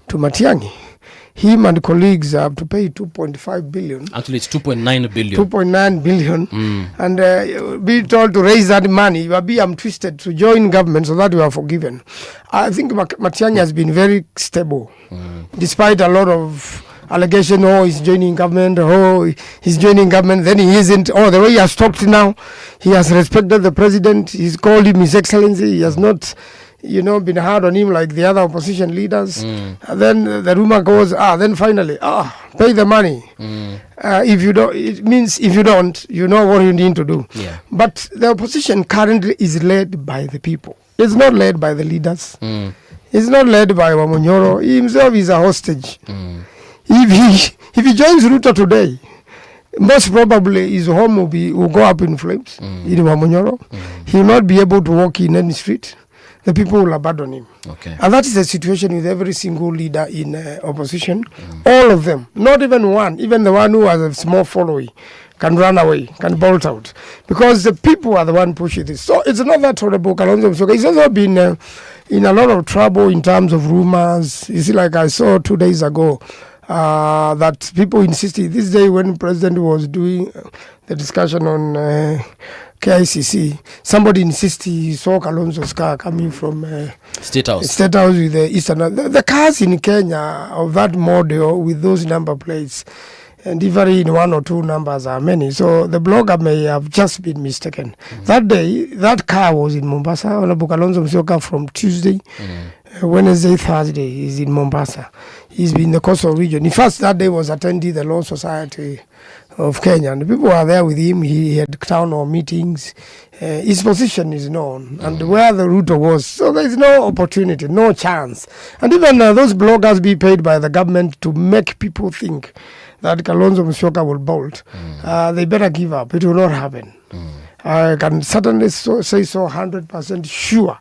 to Matiang'i. Him and colleagues have to pay 2.5 billion. Actually, it's 2.9 billion. 2.9 billion. And be told to raise that money. You are being twisted to join government so that you are forgiven. I think Matiang'i has been very stable, despite a lot of allegation. Oh, he's joining government. Oh, he's joining government. Then he isn't. Oh, the way he has talked now, he has respected the president. He's called him His Excellency. He has not, been hard on him like the other opposition leaders. And then the rumor goes, then finally, pay the money. If you don't, it means if you don't, you know what you need to do. Yeah. But the opposition currently is led by the people. It's not led by the leaders. It's not led by Wamunyoro. He himself is a hostage. If he joins Ruto today, most probably his home will go up in flames in Wamunyoro. He will not be able to walk in any street. The people will abandon him. Okay. And that is the situation with every single leader in opposition. All of them. Not even one. Even the one who has a small following can run away, can bolt out. Because the people are the one pushing this. So it's not that horrible. Kalonzo Musyoka. He's also been in a lot of trouble in terms of rumors. You see, like I saw 2 days ago, that people insisted this day when the president was doing the discussion on KICC, somebody insisted he saw Kalonzo's car coming from State House with the Eastern. The cars in Kenya of that model with those number plates and differing in one or two numbers are many. So the blogger may have just been mistaken. That day, that car was in Mombasa. Honorable Kalonzo Musyoka from Tuesday, Wednesday, Thursday, he's in Mombasa. He's been in the coastal region. In fact, that day was attending the Law Society of Kenya. And the people were there with him. He had town hall meetings. His position is known. And where the Ruto was. So there is no opportunity, no chance. And even those bloggers be paid by the government to make people think that Kalonzo Musyoka will bolt. They better give up. It will not happen. I can certainly say so 100% sure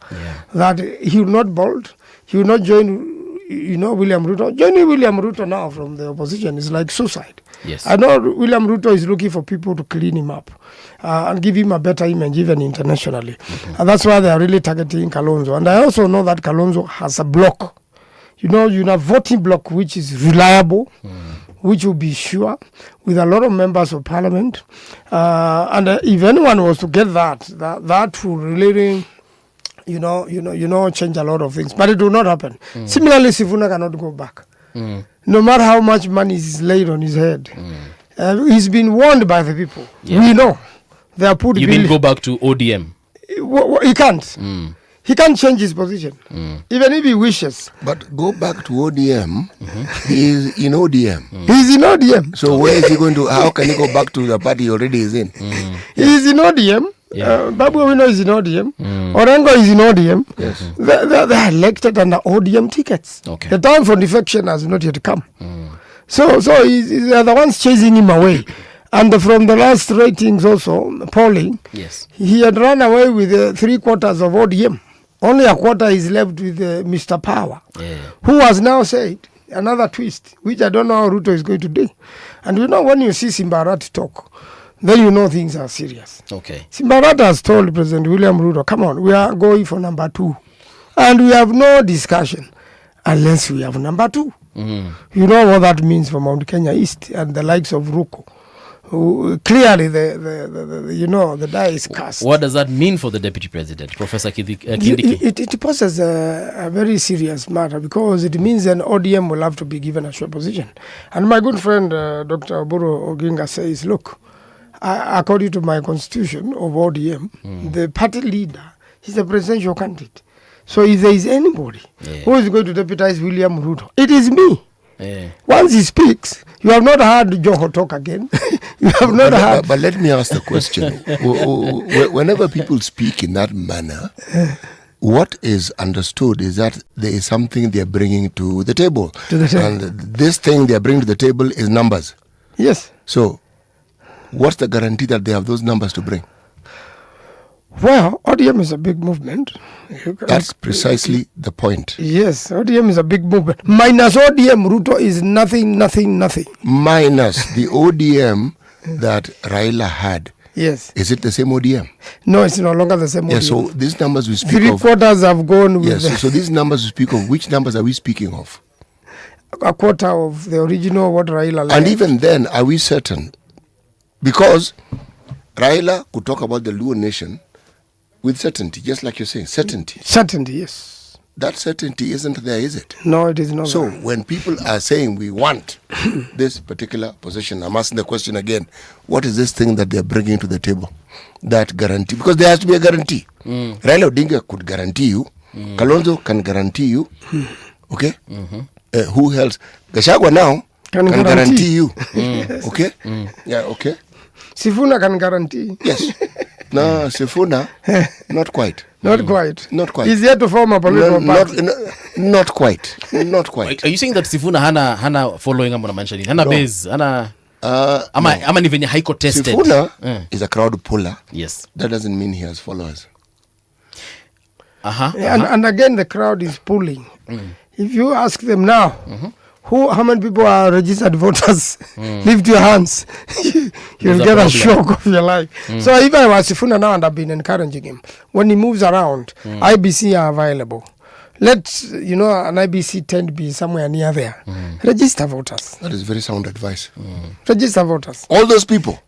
that he will not bolt. He will not join, William Ruto. Joining William Ruto now from the opposition is like suicide. Yes. I know William Ruto is looking for people to clean him up and give him a better image even internationally. And that's why they are really targeting Kalonzo. And I also know that Kalonzo has a block. You have voting block which is reliable, which will be sure, with a lot of members of parliament. And if anyone was to get that will really, change a lot of things. But it will not happen. Similarly, Sifuna cannot go back. No matter how much money is laid on his head. He's been warned by the people. Yeah. We know. They are put. You mean go back to ODM? He can't. He can't change his position, even if he wishes. But go back to ODM. He is in ODM. He's in ODM. So where is he going to? How can he go back to the party he already is in? He's in ODM. Babu Owino is in ODM. Orengo is in ODM. Yes. They're elected under ODM tickets. Okay. The time for defection has not yet come. So they're the ones chasing him away. And from the last ratings also, polling, he had run away with 3/4 of ODM. Only a quarter is left with Mr. Power, who has now said another twist, which I don't know how Ruto is going to do. And when you see Simbarat talk, then you know things are serious. Okay. Simbarat has told President William Ruto, come on, we are going for number 2. And we have no discussion unless we have number 2. You know what that means for Mount Kenya East and the likes of Ruko. Clearly, the die is cast. What does that mean for the deputy president, Professor Kindiki? It poses a very serious matter because it means an ODM will have to be given a sure position. And my good friend, Dr. Oburu Oginga says, look, according to my constitution of ODM, the party leader is a presidential candidate. So if there is anybody who is going to deputize William Ruto, it is me. Once he speaks, you have not heard Joho talk again. You have not heard. But let me ask the question. Whenever people speak in that manner, what is understood is that there is something they are bringing to the table. And this thing they are bringing to the table is numbers. Yes. So, what's the guarantee that they have those numbers to bring? Well, ODM is a big movement. That's precisely the point. Yes, ODM is a big movement. Minus ODM, Ruto is nothing. Minus the ODM that Raila had. Yes. Is it the same ODM? No, it's no longer the same ODM. Yes, so these numbers we speak of. 3/4 have gone with... Yes, so these numbers we speak of, which numbers are we speaking of? a quarter of the original what Raila left. And even then, are we certain? Because Raila could talk about the Luo nation with certainty, just like you're saying, certainty. Certainty, yes. That certainty isn't there, is it? No, it is not. So there. when people are saying we want this particular position, I'm asking the question again, what is this thing that they're bringing to the table? That guarantee, because there has to be a guarantee. Raila Odinga could guarantee you, Kalonzo can guarantee you, okay? Who else? Gachagua now can guarantee you, okay? Yeah, okay. Sifuna can guarantee. Yes. No, Sifuna, not quite. Not quite. Not quite. He's yet to form a political party. Not quite. Not quite. Are you saying that Sifuna hana following up on mentioning? Hana base, hana ama ni venye haiko tested. Sifuna is a crowd puller. Yes. That doesn't mean he has followers. And again the crowd is pulling. If you ask them now, how many people are registered voters? Lift your hands. You'll get a shock of your life. So if I was Sifuna now and I've been encouraging him, when he moves around, IBC are available. Let an IBC tent be somewhere near there. Register voters. That is very sound advice. Register voters. All those people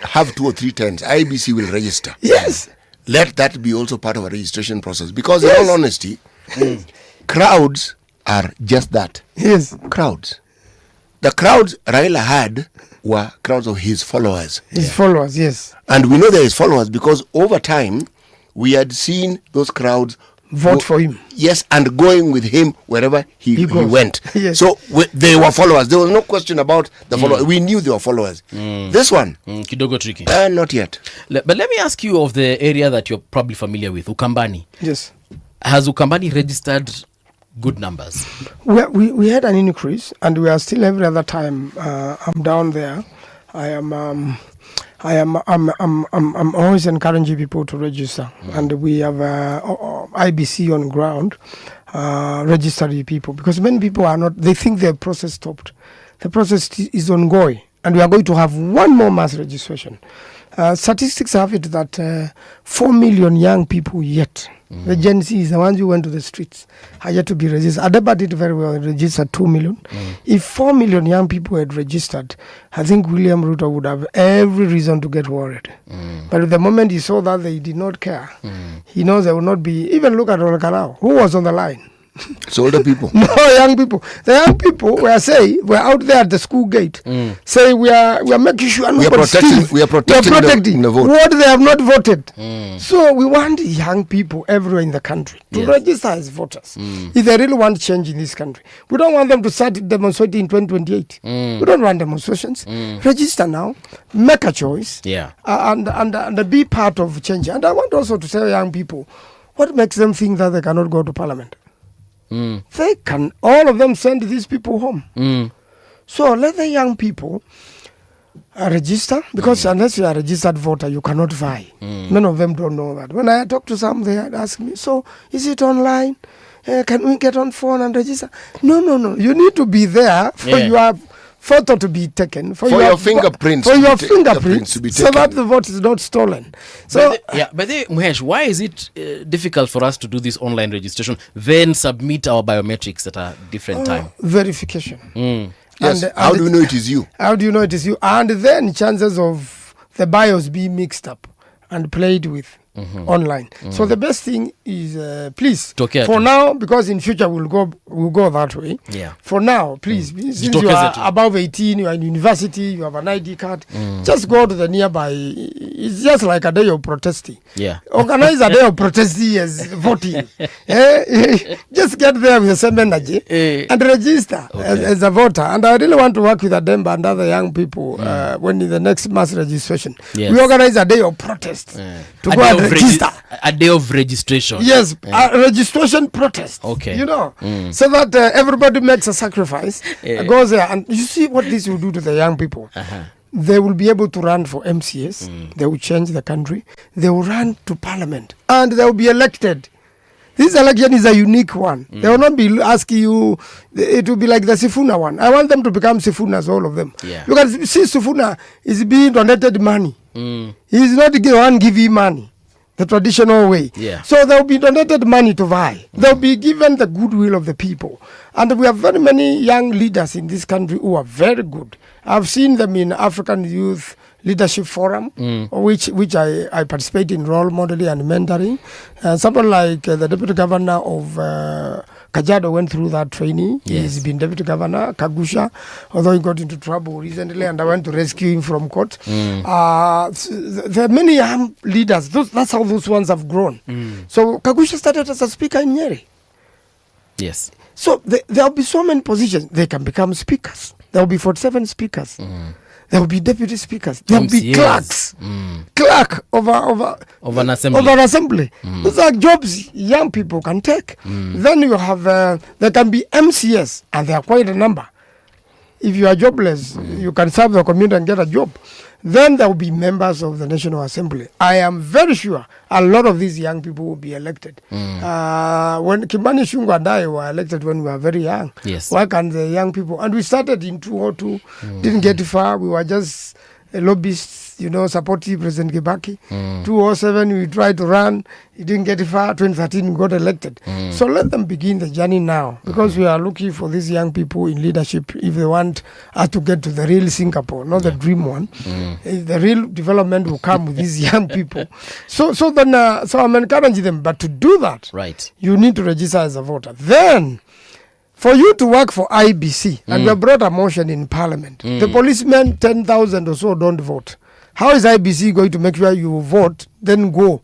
have 2 or 3 tents. IBC will register. Yes. Let that be also part of a registration process. Because in all honesty, crowds are just that. Yes. Crowds. The crowds Raila had were crowds of his followers. His followers, yes. And we know they're his followers because over time, we had seen those crowds vote for him. Yes, and going with him wherever he went. Yes. So they were followers. There was no question about the followers. We knew they were followers. This one, kidogo tricky. Not yet. But let me ask you of the area that you're probably familiar with, Ukambani. Yes. Has Ukambani registered good numbers? We had an increase, and we are still every other time I'm down there. I'm always encouraging people to register, and we have IBC on ground registering people, because many people are not. They think the process stopped. The process is ongoing, and we are going to have one more mass registration. Statistics have it that 4 million young people yet. The Gen Zs, the ones who went to the streets, are yet to be registered. Adeba did very well, registered 2 million. If 4 million young people had registered, I think William Ruto would have every reason to get worried. But at the moment he saw that they did not care, he knows there will not be, even look at Olkarao, who was on the line. It's older people. No, young people. The young people were out there at the school gate. Say we are making sure we are protecting the vote. What they have not voted. So we want young people everywhere in the country to register as voters. If they really want change in this country. We don't want them to start demonstrating in 2028. We don't want demonstrations. Register now. Make a choice. And be part of change. And I want also to tell young people, what makes them think that they cannot go to parliament? They can, all of them send these people home. So let the young people register, because unless you are a registered voter, you cannot vie. None of them don't know that. When I talk to some, they ask me, so is it online? Can we get on phone and register? No. You need to be there for your photo to be taken, for your fingerprints, to be taken, so that the vote is not stolen. So but Muhesh, why is it difficult for us to do this online registration, then submit our biometrics at a different time? Verification. Yes. How do you know it is you? How do you know it is you? And then chances of the bios being mixed up and played with online. So the best thing is please for now, because in future we'll go that way. For now, please, since you are above 18, you are in university, you have an ID card, just go to the nearby. It's just like a day of protesting. Organize a day of protesting as voting. Just get there with the same energy and register as a voter. And I really want to work with Ademba and other young people when in the next mass registration. We organize a day of protest to go and register. A day of registration. Yes, a registration protest. Okay. You know, so that everybody makes a sacrifice, goes there, and you see what this will do to the young people. They will be able to run for MCS. They will change the country. They will run to parliament, and they will be elected. This election is a unique one. They will not be asking you. It will be like the Sifuna one. I want them to become Sifunas, all of them. You can see Sifuna is being donated money. He is not the one giving money. the traditional way. Yeah. So there will be donated money to vie. There will be given the goodwill of the people. And we have very many young leaders in this country who are very good. I've seen them in African Youth Leadership Forum, which I participate in role modeling and mentoring. Someone like the Deputy Governor of Kajiado went through that training. Yes. He's been Deputy Governor, Kagusha, although he got into trouble recently and I went to rescue him from court. There are many young leaders. That's how those ones have grown. So Kagusha started as a speaker in Nyeri. Yes. So there will be so many positions. They can become speakers. There will be 47 speakers. There will be deputy speakers. There will be clerks. Clerk of an assembly. Of an assembly. Those are jobs young people can take. Then you have, there can be MCS, and there are quite a number. If you are jobless, you can serve the community and get a job. Then there will be members of the National Assembly. I am very sure a lot of these young people will be elected. When Kimani Ichung'wah and I were elected when we were very young. Yes. Why can't the young people? And we started in 2002, didn't get far. We were just lobbyists, supporting President Kibaki. 2007, we tried to run. It didn't get far. 2013, we got elected. So let them begin the journey now, because we are looking for these young people in leadership if they want us to get to the real Singapore, not the dream one. The real development will come with these young people. So I'm encouraging them. But to do that, right, you need to register as a voter. Then, for you to work for IBC, and we have brought a motion in Parliament, the policemen, 10,000 or so, don't vote. How is IBC going to make sure you vote, then go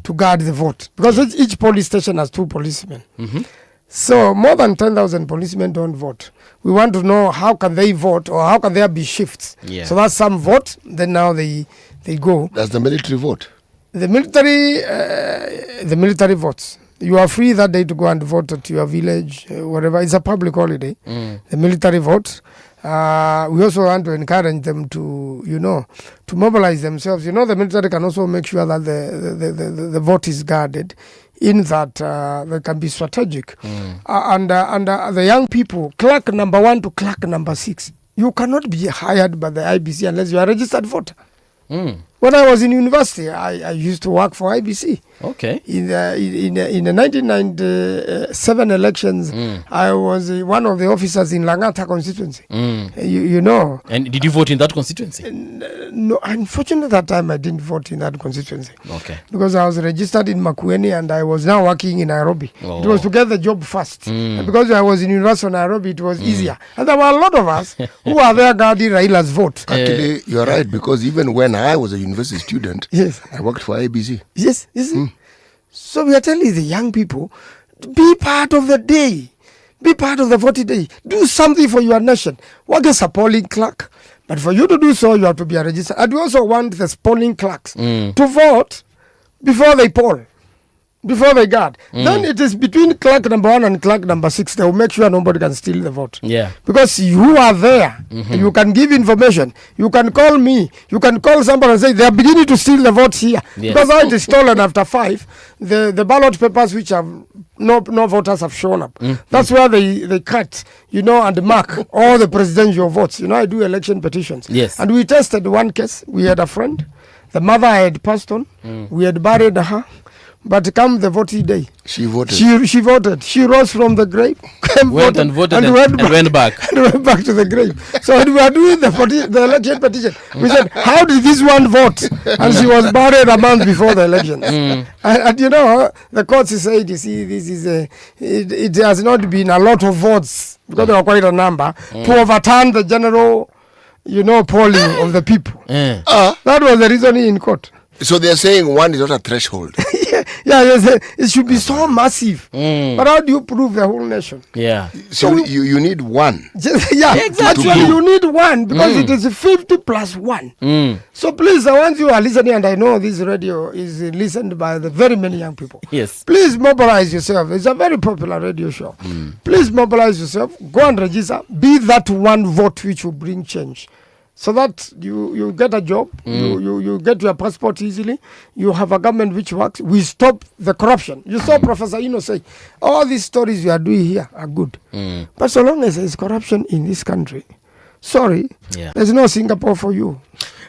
to guard the vote? Because each police station has 2 policemen. So more than 10,000 policemen don't vote. We want to know how can they vote, or how can there be shifts. Yeah. So that some vote, then now they go. Does the military vote? The military votes. You are free that day to go and vote at your village, whatever. It's a public holiday. The military votes. We also want to encourage them to mobilize themselves. The military can also make sure that the vote is guarded, in that they can be strategic. And the young people, clerk number 1 to clerk number 6, you cannot be hired by the IBC unless you are a registered voter. When I was in university, I used to work for IBC. Okay. In the 1997 elections, I was one of the officers in Langata constituency. You know. And did you vote in that constituency? No, unfortunately, that time I didn't vote in that constituency. Okay. Because I was registered in Makueni and I was now working in Nairobi. It was to get the job first. And because I was in University of Nairobi, it was easier. And there were a lot of us who are there guarding Raila's vote. Actually, you're right, because even when I was a university student, yes, I worked for IBC. Yes. So we are telling the young people, be part of the day. Be part of the 40 day. Do something for your nation. Work as a polling clerk. But for you to do so, you have to be a registered. And we also want the polling clerks to vote before they poll, before they guard. Then it is between clerk number 1 and clerk number 6. They will make sure nobody can steal the vote. Yeah. Because you are there. You can give information. You can call me. You can call somebody and say, they are beginning to steal the votes here. Yes. Because now it is stolen after 5. The ballot papers which have no voters have shown up. That's where they cut, and mark all the presidential votes. I do election petitions. Yes. And we tested one case. We had a friend. The mother I had passed on. We had buried her. But come the voting day, she voted. She voted. She rose from the grave, went and voted and went back. And went back to the grave. So when we were doing the election petition, we said, how did this one vote? And she was buried a month before the election. And the courts said, you see, this is it has not been a lot of votes, because there were quite a number, to overturn the general, polling of the people. That was the reasoning in court. So they're saying 1 is not a threshold. It should be so massive. But how do you prove the whole nation? Yeah. So you need 1. Exactly. Actually, you need 1 because it is 50 plus 1. So please, the ones who are listening, and I know this radio is listened by the very many young people. Yes. Please mobilize yourself. It's a very popular radio show. Please mobilize yourself. Go and register. Be that 1 vote which will bring change. So that you get a job, you get your passport easily, you have a government which works. We stop the corruption. You saw Professor Ino say, all these stories you are doing here are good. But so long as there is corruption in this country, there's no Singapore for you.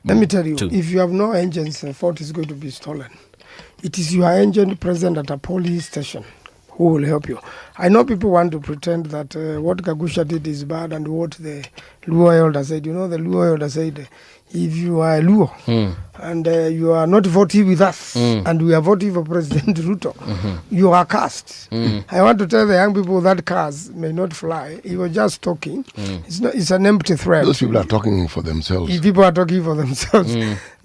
Let me tell you, if you have no engines, the fort is going to be stolen. it is your agent present at a police station who will help you. I know people want to pretend that what Kagusha did is bad and what the Luo elder said. You know, the Luo elder said, if you are a Luo and you are not voting with us and we are voting for President Ruto, you are cast. I want to tell the young people that cars may not fly. He was just talking. It's an empty threat. Those people are talking for themselves. People are talking for themselves.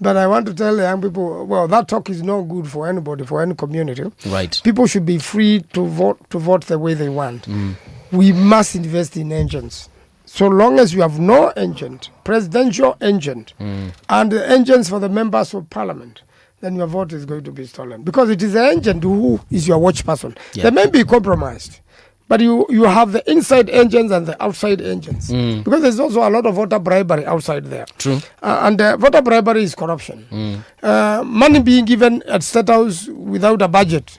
But I want to tell the young people, well, that talk is not good for anybody, for any community. Right. People should be free to vote the way they want. We must invest in engines. So long as you have no agent, presidential agent, and the agents for the members of parliament, then your vote is going to be stolen. Because it is the agent who is your watch person. Yeah. They may be compromised, but you have the inside agents and the outside agents. Because there's also a lot of voter bribery outside there. True. And voter bribery is corruption. Money being given at State House without a budget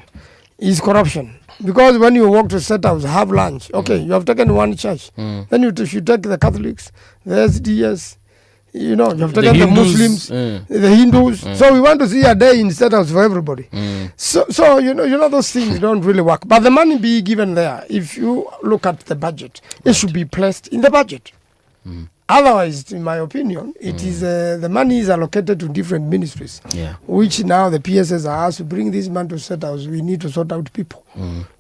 is corruption. Because when you walk to State House, have lunch, okay, you have taken one church. Then you should take the Catholics, the SDS, you know, you have taken the Muslims, the Hindus. So we want to see a day in State House for everybody. So you know those things don't really work. But the money be given there, if you look at the budget, it should be placed in the budget. Otherwise, in my opinion, it is the money is allocated to different ministries, which now the PSS are asked to bring this man to State House. We need to sort out people.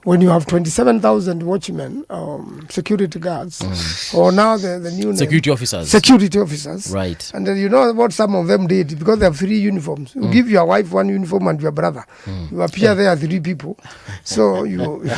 When you have 27,000 watchmen, security guards, or now the new Security officers, right? And then you know what some of them did, because they have 3 uniforms. You give your wife 1 uniform and your brother. You appear there 3 people. So you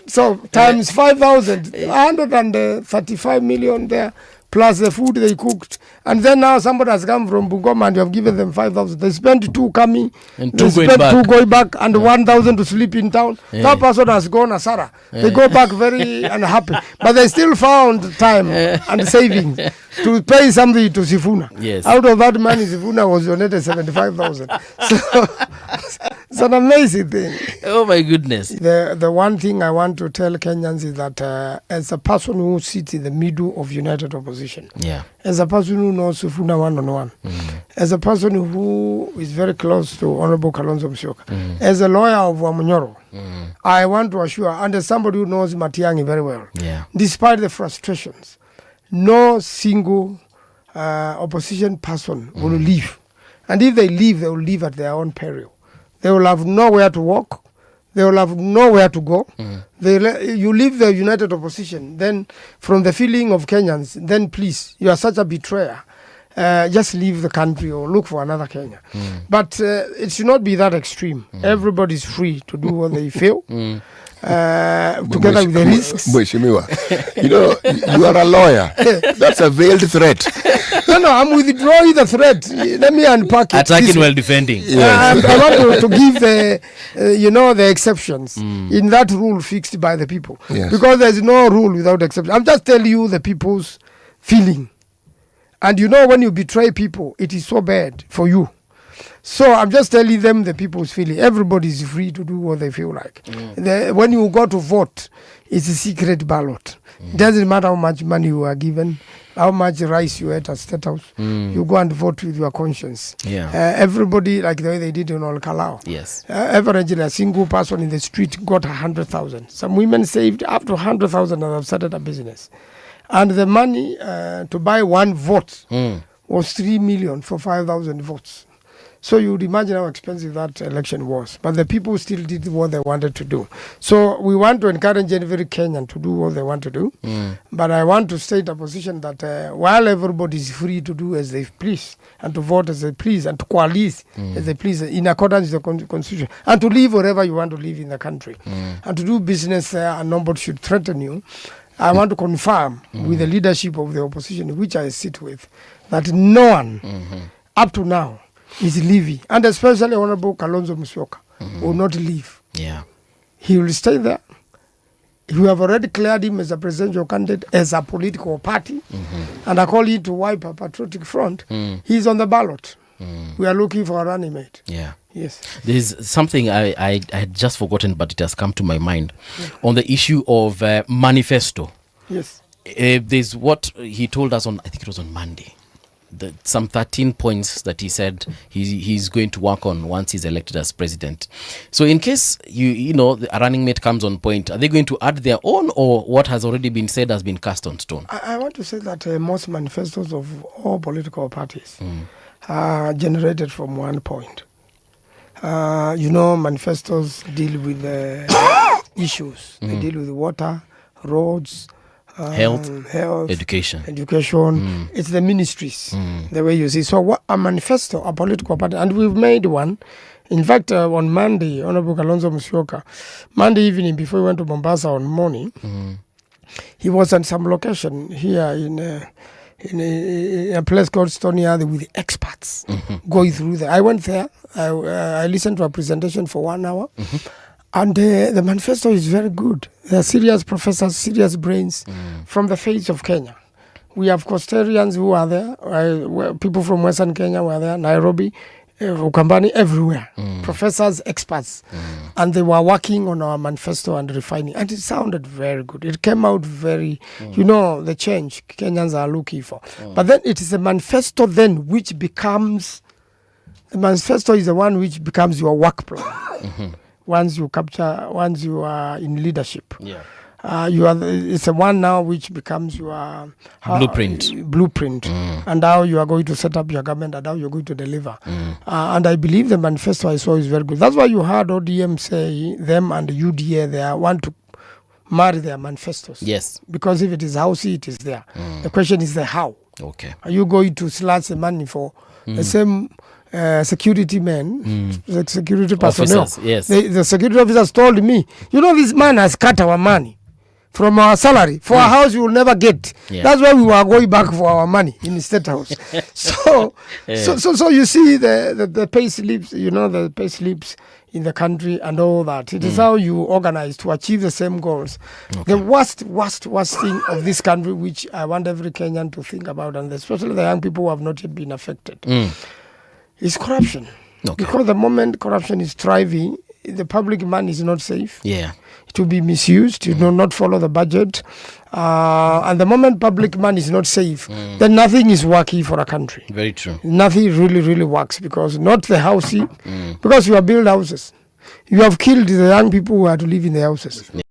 so times 5,000, 135 million there, plus the food they cooked. And then now somebody has come from Bungoma and you have given them 5,000. They spent 2 coming, and they 2 spent 2 going back, and 1,000 to sleep in town. That person has gone Asara. They go back very unhappy. But they still found time and savings to pay something to Sifuna. Yes. Out of that money, Sifuna was donated 75,000. So it's an amazing thing. Oh my goodness. The one thing I want to tell Kenyans is that as a person who sits in the middle of united opposition, as a person who knows Sifuna one-on-one, as a person who is very close to Honorable Kalonzo Musyoka, as a lawyer of Wamunyoro, I want to assure, and as somebody who knows Matiang'i very well, despite the frustrations, no single opposition person will leave. And if they leave, they will leave at their own peril. They will have nowhere to walk. They will have nowhere to go. You leave the united opposition, then from the feeling of Kenyans, then please, you are such a betrayer. Just leave the country or look for another Kenya. But it should not be that extreme. Everybody is free to do what they feel. Together with the risks. You know, you are a lawyer. That's a veiled threat. No, I'm withdrawing the threat. Let me unpack it. Attacking while defending. I want to give the, the exceptions in that rule fixed by the people. Because there's no rule without exception. I'm just telling you the people's feeling. And when you betray people, it is so bad for you. So I'm just telling them the people's feeling. Everybody is free to do what they feel like. When you go to vote, it's a secret ballot. It doesn't matter how much money you are given, how much rice you ate at State House. You go and vote with your conscience. Everybody, like the way they did in Olkalao. Averagely, a single person in the street got 100,000. Some women saved up to 100,000 and have started a business. And the money to buy 1 vote was 3 million for 5,000 votes. So you would imagine how expensive that election was. But the people still did what they wanted to do. So we want to encourage every Kenyan to do what they want to do. But I want to state a position that while everybody is free to do as they please, and to vote as they please, and to coalesce as they please, in accordance with the Constitution, and to live wherever you want to live in the country, and to do business there, and nobody should threaten you, I want to confirm with the leadership of the opposition, which I sit with, that no one up to now is leaving, and especially Honorable Kalonzo Musyoka will not leave. He will stay there. We have already cleared him as a presidential candidate, as a political party, and according to Wiper Patriotic Front, he's on the ballot. We are looking for a running mate. Yes. There's something I had just forgotten, but it has come to my mind on the issue of Manifesto. Yes. There's what he told us on, I think it was on Monday. some 13 points that he said he's going to work on once he's elected as president. So in case a running mate comes on point, are they going to add their own, or what has already been said has been cast on stone? I want to say that most manifestos of all political parties are generated from one point. Manifestos deal with issues. They deal with water, roads, health, education. Mm. It's the ministries, the way you see. So what a manifesto, a political party, and we've made one. In fact, on Monday, Honorable Kalonzo Musyoka, Monday evening before we went to Mombasa on morning, he was at some location here in a place called Stony Yard with experts going through there. I went there. I listened to a presentation for 1 hour. And the manifesto is very good. There are serious professors, serious brains from the face of Kenya. We have Coastarians who are there. People from Western Kenya were there, Nairobi, Ukambani, everywhere. Professors, experts. And they were working on our manifesto and refining. And it sounded very good. It came out very, the change Kenyans are looking for. But then it is a manifesto then which becomes, the manifesto is the one which becomes your work plan. Once you are in leadership, it's a one now which becomes your blueprint, and how you are going to set up your government and how you're going to deliver. And I believe the manifesto I saw is very good. That's why you heard ODM say them and the UDA they want to marry their manifestos. Yes, because if it is housey, it is there. The question is the how. Okay, are you going to slash the money for the same? Security men, security personnel. Yes. The security officers told me, this man has cut our money from our salary. For a house you will never get. Yeah. That's why we were going back for our money in the State House. So you see the pay slips, the pay slips in the country and all that. It is how you organize to achieve the same goals. Okay. The worst thing of this country, which I want every Kenyan to think about, and especially the young people who have not yet been affected, is corruption. Okay. Because the moment corruption is thriving, the public money is not safe. Yeah. It will be misused. It will not follow the budget. And the moment public money is not safe, then nothing is working for a country. Very true. Nothing really, really works because not the housing, because you have built houses. You have killed the young people who are to live in the houses. Yeah.